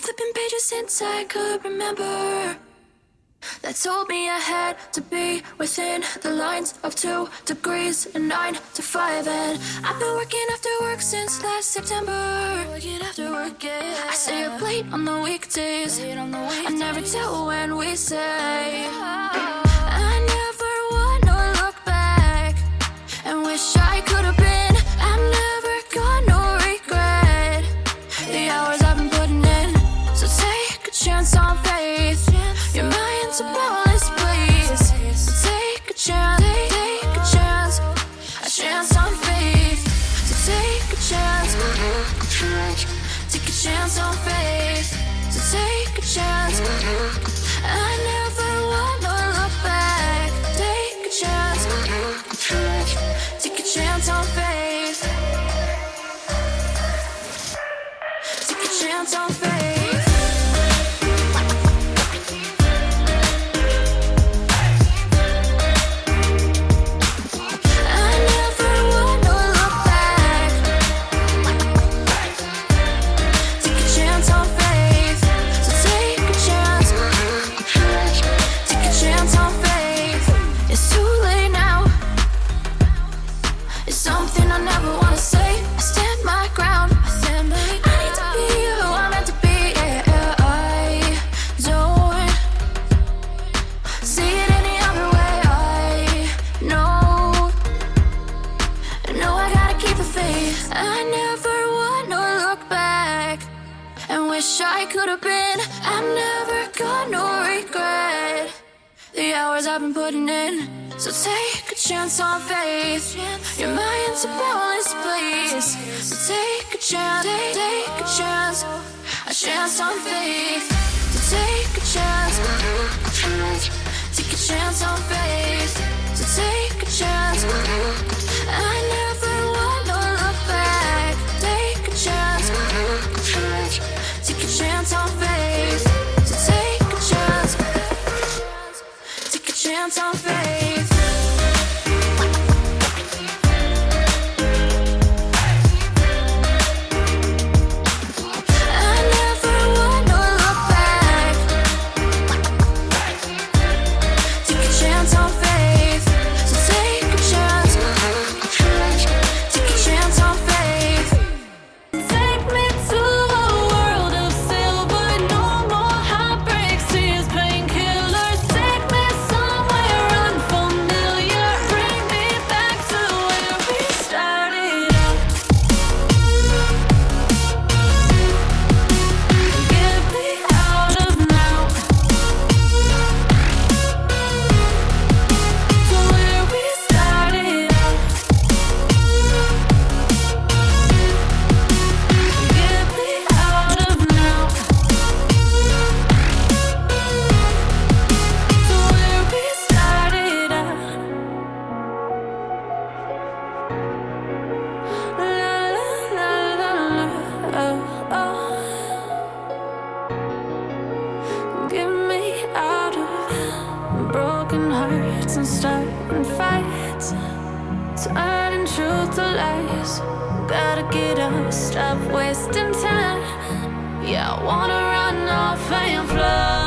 flipping pages since I could remember, that told me I had to be within the lines of 2 degrees and 9 to 5. And I've been working after work since last September. Working after work, yeah. I stay up late on the weekdays. I never tell when we say. I never wanna look back and wish I could have been. I'm never gonna regret the hours I've been putting in. So take a chance on faith. Your mind's a boundless place. So take a chance, a chance on faith. So take a chance, take a chance on faith. So take a chance. I never wanna look back. Take a chance, take a chance on faith. Take a chance on faith. I never wanna look back and wish I could have been. I'm never gonna regret the hours I've been putting in. So take a chance on faith. Your mind's a boundless place. So take a chance, take a chance, a chance on faith. So take a chance, take a chance on faith. So take a chance. I never wanna look back. Take a chance, take a chance on faith. So take a chance, take a chance on faith. I never wanna look back. Take a chance on faith. So take a chance, take a chance on faith. Take me to a world of silver, no more heartbreaks, tears, painkillers. Take me somewhere unfamiliar, bring me back to where we started out. Get me out of now, to where we started out. Get me out of now, to where we started out. La la la la la, oh, oh. Get me out of broken hearts and starting fights, turning truth to lies. Gotta get up, stop wasting time. Yeah, I wanna run off and fly.